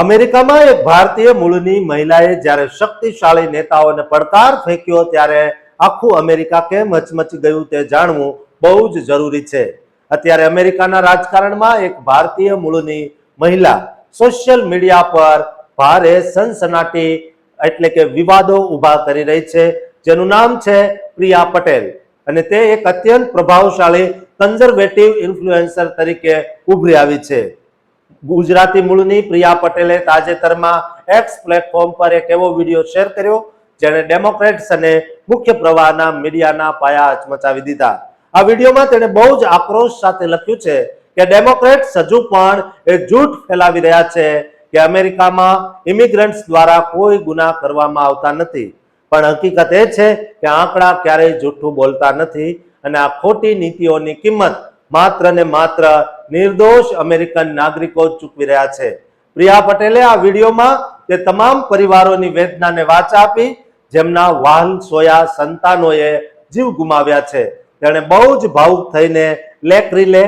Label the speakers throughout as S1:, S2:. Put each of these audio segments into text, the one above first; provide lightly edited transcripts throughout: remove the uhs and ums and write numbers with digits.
S1: અમેરિકામાં એક ભારતીય મૂળની મહિલાએ જ્યારે શક્તિશાળી નેતાઓને પડકાર ફેંક્યો ત્યારે આખું અમેરિકા કેમ હચમચી ગયું તે જાણવું બહુ જ જરૂરી છે. અત્યારે અમેરિકાના રાજકારણમાં એક ભારતીય મૂળની મહિલા સોશિયલ મીડિયા પર ભારે સનસનાટી એટલે કે વિવાદો ઊભા કરી રહી છે, જેનું નામ છે પ્રિયા પટેલ. અને તે એક અત્યંત પ્રભાવશાળી કન્ઝર્વેટિવ ઇન્ફ્લુએન્સર તરીકે ઉભરી આવી છે. ગુજરાતી મૂળની પ્રિયા પટેલે તાજેતરમાં એક્સ પ્લેટફોર્મ પર એક એવો વિડીયો શેર કર્યો જેણે ડેમોક્રેટ્સ અને મુખ્ય પ્રવાહના મીડિયાના પાયા હચમચાવી દીધા. આ વિડીયોમાં તેણે બહુ જ આક્રોશ સાથે લખ્યું છે કે ડેમોક્રેટ્સ હજુ પણ એ જૂઠ ફેલાવી રહ્યા છે કે અમેરિકામાં ઇમિગ્રન્ટ્સ દ્વારા કોઈ ગુના કરવામાં આવતા નથી. પણ હકીકત એ છે કે આંકડા ક્યારેય જૂઠું બોલતા નથી અને આ ખોટી નીતિઓની કિંમત માત્ર ને માત્ર નિર્દોષ અમેરિકન નાગરિકો ચૂકવી રહ્યા છે. પ્રિયા પટેલે આ વિડીયોમાં તે તમામ પરિવારોની વેદનાને વાચા આપી જેમના વહાલ સોયા સંતાનોએ જીવ ગુમાવ્યા છે. તેણે બહુ જ ભાવુક થઈને lake relay,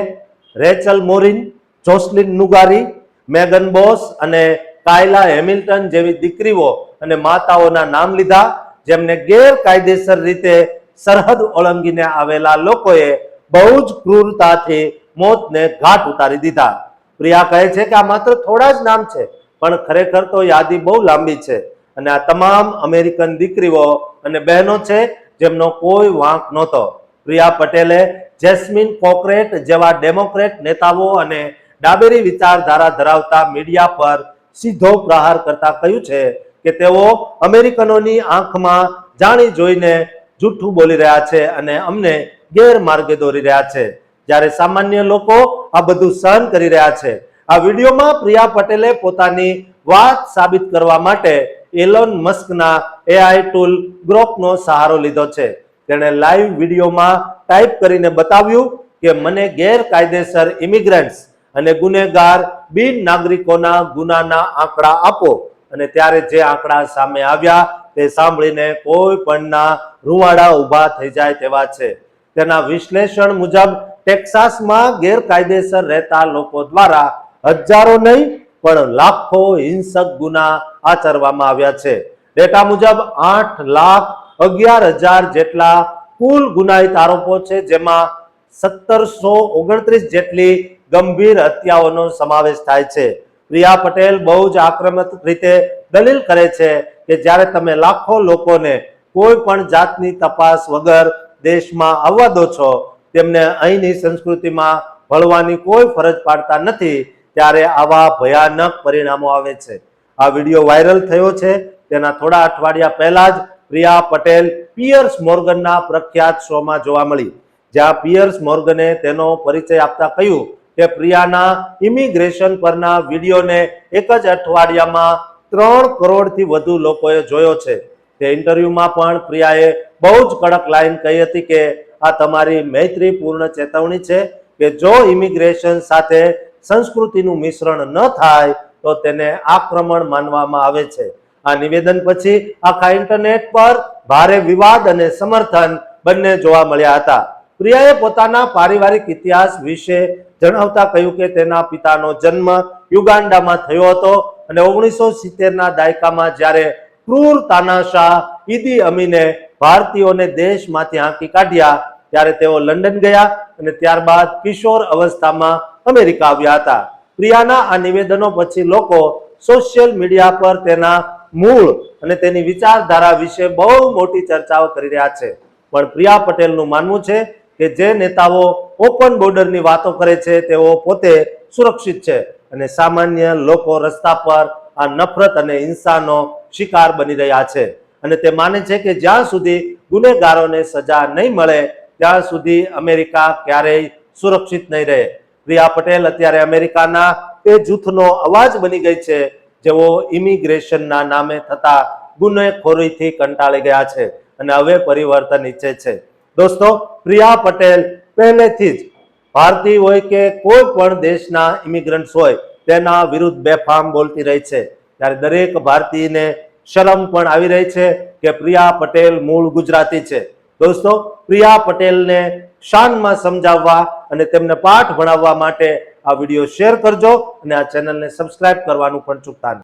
S1: Rachel મોરિન, જોસલિન નુગારી, Megan boss અને કાયલા હેમિલ્ટન જેવી દીકરીઓ અને માતાઓના નામ લીધા જેમને ગેરકાયદેસર રીતે સરહદ ઓળંગીને આવેલા લોકોએ બહુ જ ક્રૂરતાથી મોતને ઘાટ ઉતારી દીધા. પ્રિયા કહે છે કે આ માત્ર થોડા જ નામ છે, પણ ખરેખર તો યાદી બહુ લાંબી છે અને આ તમામ અમેરિકન દીકરીઓ અને બહેનો છે જેમનો કોઈ વાંક નહોતો. પ્રિયા પટેલે જેસ્મિન કોકરેટ જેવા ડેમોક્રેટ નેતાઓ અને ડાબેરી વિચારધારા ધરાવતા મીડિયા પર સીધો પ્રહાર કરતા કહ્યું છે કે તેઓ અમેરિકનોની આંખમાં જાણી જોઈને જૂઠું બોલી રહ્યા છે અને અમને ગેરમાર્ગે દોરી રહ્યા છે, જ્યારે સામાન્ય લોકો આ બધું સહન કરી રહ્યા છે. આ વિડીયોમાં પ્રિયા પટેલે પોતાની વાત સાબિત કરવા માટે એલોન મસ્કના એઆઈ ટૂલ ગ્રોકનો સહારો લીધો છે. તેણે લાઈવ વિડીયોમાં ટાઈપ કરીને બતાવ્યું કે મને ગેરકાયદેસર ઇમિગ્રન્ટ્સ અને ગુનેગાર બિન નાગરિકોના ગુનાના આંકડા આપો, અને ત્યારે જે આંકડા સામે આવ્યા તે સાંભળીને કોઈ પણના રૂવાડા ઊભા થઈ જાય તેવા છે. તેના વિશ્લેષણ મુજબ ટેક્સાસમાં ગેરકાયદેસર રહેતા લોકો દ્વારા હજારો નહીં પણ લાખો હિંસક ગુના આચરવામાં આવ્યા છે. ડેટા મુજબ 8,11,000 જેટલા કુલ ગુનાહિત આરોપો છે, જેમાં 1729 જેટલી ગંભીર હત્યાઓનો સમાવેશ થાય છે. પ્રિયા પટેલ બહુ જ આક્રમક રીતે દલીલ કરે છે કે જ્યારે તમે લાખો લોકોને કોઈ પણ જાતની તપાસ વગર દેશમાં આવવા દો છો, તેમને અહીંની સંસ્કૃતિમાં ભળવાની કોઈ ફરજ પાડતા નથી, ત્યારે આવા ભયાનક પરિણામો આવે છે. આ વિડીયો વાયરલ થયો છે તેના થોડા અઠવાડિયા પહેલા જ પ્રિયા પટેલ પિયર્સ મોર્ગનના પ્રખ્યાત શોમાં જોવા મળી, જ્યાં પિયર્સ મોર્ગને તેનો પરિચય આપતા કહ્યું કે પ્રિયાના ઇમિગ્રેશન પરના વિડીયોને એક જ અઠવાડિયામાં 3 કરોડથી વધુ લોકોએ જોયો છે. તે ઇન્ટરવ્યુમાં પણ પ્રિયાએ બહુ જ કડક લાઈન કહી હતી કે આ તમારી મૈત્રીપૂર્ણ ચેતવણી છે કે જો ઇમિગ્રેશન સાથે સંસ્કૃતિનું મિશ્રણ ન થાય તો તેને આક્રમણ માનવામાં આવે છે. આ નિવેદન પછી આખા ઇન્ટરનેટ પર ભારે વિવાદ અને સમર્થન બંને જોવા મળ્યા હતા. પ્રિયાએ પોતાના પારિવારિક ઇતિહાસ વિશે જણાવતા કહ્યું કે તેના પિતાનો જન્મ યુગાન્ડામાં થયો હતો અને 1970ના દાયકામાં જ્યારે ક્રૂર તાનાશાહ ઈદી અમીને ભારતીયોને દેશમાંથી હાંકી કાઢ્યા ત્યારે તેઓ લંડન ગયા અને ત્યારબાદ કિશોર અવસ્થામાં અમેરિકા આવ્યા હતા. પ્રિયાના આ નિવેદનો પછી લોકો સોશિયલ મીડિયા પર તેના મૂળ અને તેની વિચારધારા વિશે બહુ મોટી ચર્ચાઓ કરી રહ્યા છે. પણ પ્રિયા પટેલનું માનવું છે કે જે નેતાઓ ઓપન બોર્ડરની વાતો કરે છે તેઓ પોતે સુરક્ષિત છે અને સામાન્ય લોકો રસ્તા પર આ નફરત અને હિંસાનો શિકાર બની રહ્યા છે. અને તે માને છે કે જ્યાં સુધી ગુનેગારોને સજા નહીં મળે ત્યાં સુધી અમેરિકા ક્યારેય સુરક્ષિત નહીં રહે. પ્રિયા પટેલ અત્યારે અમેરિકાના તે જૂથનો અવાજ બની ગઈ છે જેઓ ઇમિગ્રેશનના નામે થતા ગુનેખોરીથી કંટાળી ગયા છે અને હવે પરિવર્તન ઈચ્છે છે. દોસ્તો, પ્રિયા પટેલ પહેલેથી જ ભારતીય હોય કે કોઈ પણ દેશના ઇમિગ્રન્ટ્સ હોય તેના વિરુદ્ધ બેફામ બોલતી રહી છે, ત્યારે દરેક ભારતીયને શરમ પણ આવી રહી છે કે પ્રિયા પટેલ મૂળ ગુજરાતી છે. દોસ્તો, પ્રિયા પટેલને શાનમાં સમજાવવા અને તેમને પાઠ ભણાવવા માટે આ વિડીયો શેર કરજો અને આ ચેનલને સબસ્ક્રાઇબ કરવાનું પણ ચૂકતા નહીં.